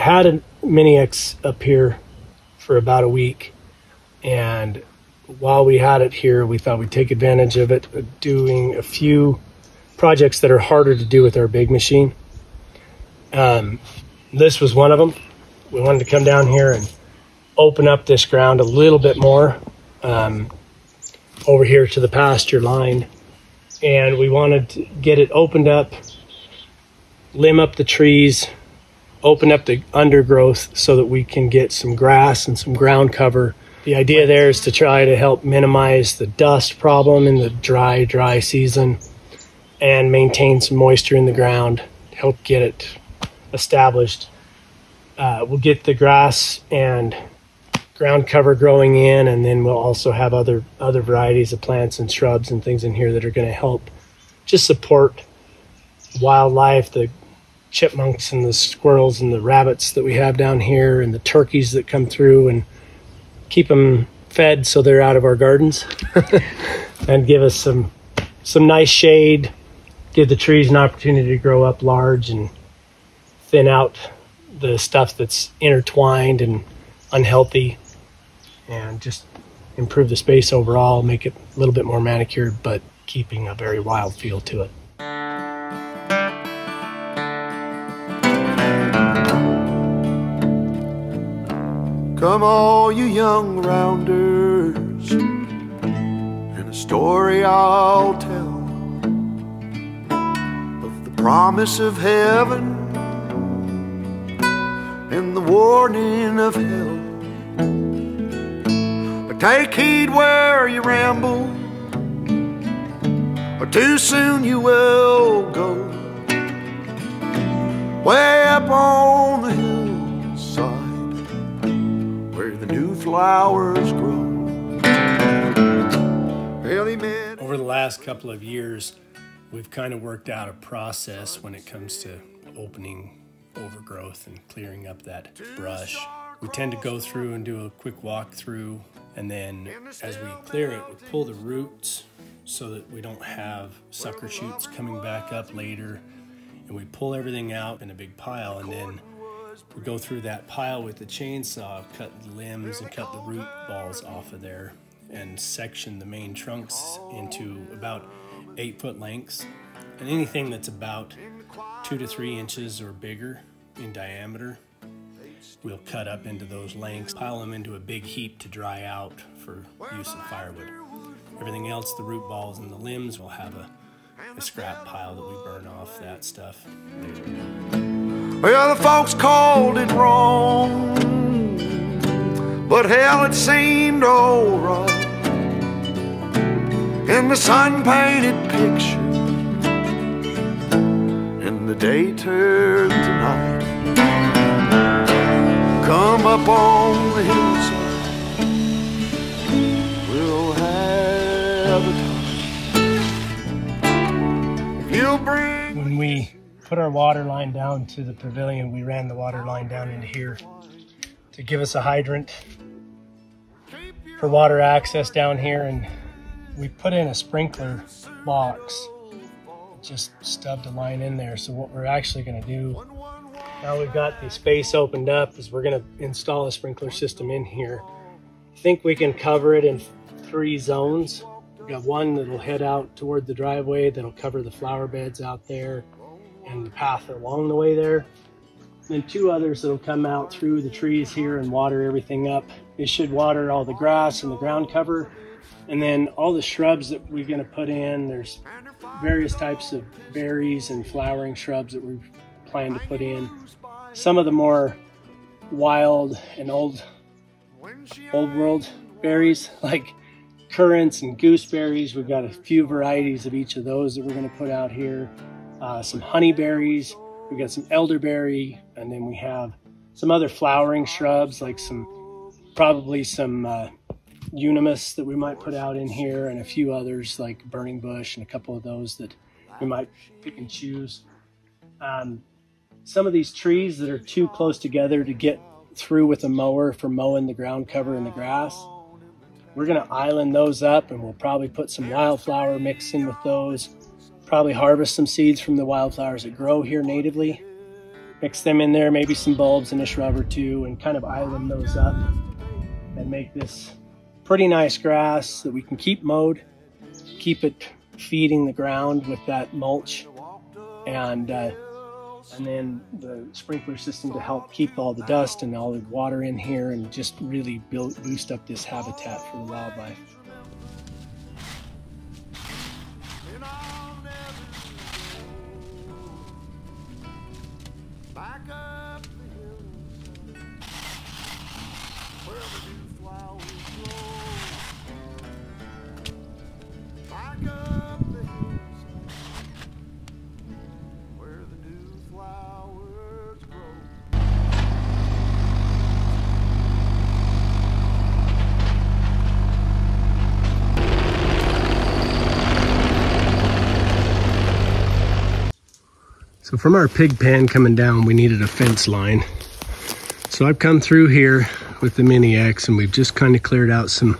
had a Mini X up here for about a week, and while we had it here, we thought we'd take advantage of it, doing a few projects that are harder to do with our big machine. This was one of them. We wanted to come down here and open up this ground a little bit more over here to the pasture line, and we wanted to get it opened up, limb up the trees, open up the undergrowth so that we can get some grass and some ground cover. The idea there is to try to help minimize the dust problem in the dry season and maintain some moisture in the ground, help get it established. We'll get the grass and ground cover growing in, and then we'll also have other varieties of plants and shrubs and things in here that are going to help just support wildlife, the chipmunks and the squirrels and the rabbits that we have down here, and the turkeys that come through, and keep them fed so they're out of our gardens and give us some nice shade, give the trees an opportunity to grow up large and thin out the stuff that's intertwined and unhealthy, and just improve the space overall, make it a little bit more manicured, but keeping a very wild feel to it. Come all you young rounders, and a story I'll tell of the promise of heaven and the warning of hell. Take heed where you ramble, or too soon you will go. Way up on the hillside where the new flowers grow. Over the last couple of years, we've kind of worked out a process when it comes to opening overgrowth and clearing up that brush. We tend to go through and do a quick walkthrough, and then as we clear it, we pull the roots so that we don't have sucker shoots coming back up later, and we pull everything out in a big pile, and then we go through that pile with the chainsaw, cut the limbs and cut the root balls off of there, and section the main trunks into about 8-foot lengths. And anything that's about 2 to 3 inches or bigger in diameter, we'll cut up into those lengths, pile them into a big heap to dry out for use of firewood. Everything else, the root balls and the limbs, will have a scrap pile that we burn off that stuff later. Well, the folks called it wrong, but hell, it seemed alright. In the sun-painted picture, and the day turned to night. Come up on the hillside, we'll have a time. If you'll bring... When we put our water line down to the pavilion, we ran the water line down into here to give us a hydrant for water access down here, and we put in a sprinkler box, just stubbed a line in there. So what we're actually going to do, now we've got the space opened up, is we're going to install a sprinkler system in here. I think we can cover it in 3 zones. We've got one that'll head out toward the driveway that'll cover the flower beds out there and the path along the way there. Then 2 others that'll come out through the trees here and water everything up. It should water all the grass and the ground cover. And then all the shrubs that we're going to put in, there's various types of berries and flowering shrubs that we plan to put in. Some of the more wild and old world berries, like currants and gooseberries. We've got a few varieties of each of those that we're going to put out here. Some honeyberries. We've got some elderberry, and then we have some other flowering shrubs, like probably some unimus that we might put out in here, and a few others like burning bush and a couple of those that we might pick and choose. Some of these trees that are too close together to get through with a mower for mowing the ground cover and the grass, we're going to island those up, and we'll probably put some wildflower mix in with those, probably harvest some seeds from the wildflowers that grow here natively, mix them in there, maybe some bulbs and a shrub or two, and kind of island those up and make this pretty nice grass that we can keep mowed, keep it feeding the ground with that mulch, and then the sprinkler system to help keep all the dust and all the water in here and just really boost up this habitat for the wildlife. So from our pig pen coming down, we needed a fence line. So I've come through here with the Mini X, and we've just kind of cleared out some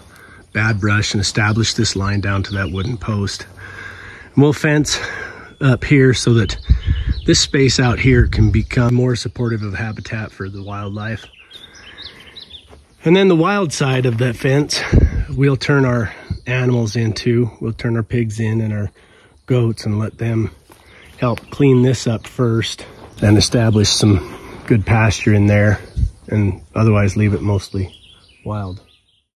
bad brush and established this line down to that wooden post. And we'll fence up here so that this space out here can become more supportive of habitat for the wildlife. And then the wild side of that fence, we'll turn our animals into. We'll turn our pigs in and our goats and let them help clean this up first and establish some good pasture in there, and otherwise leave it mostly wild.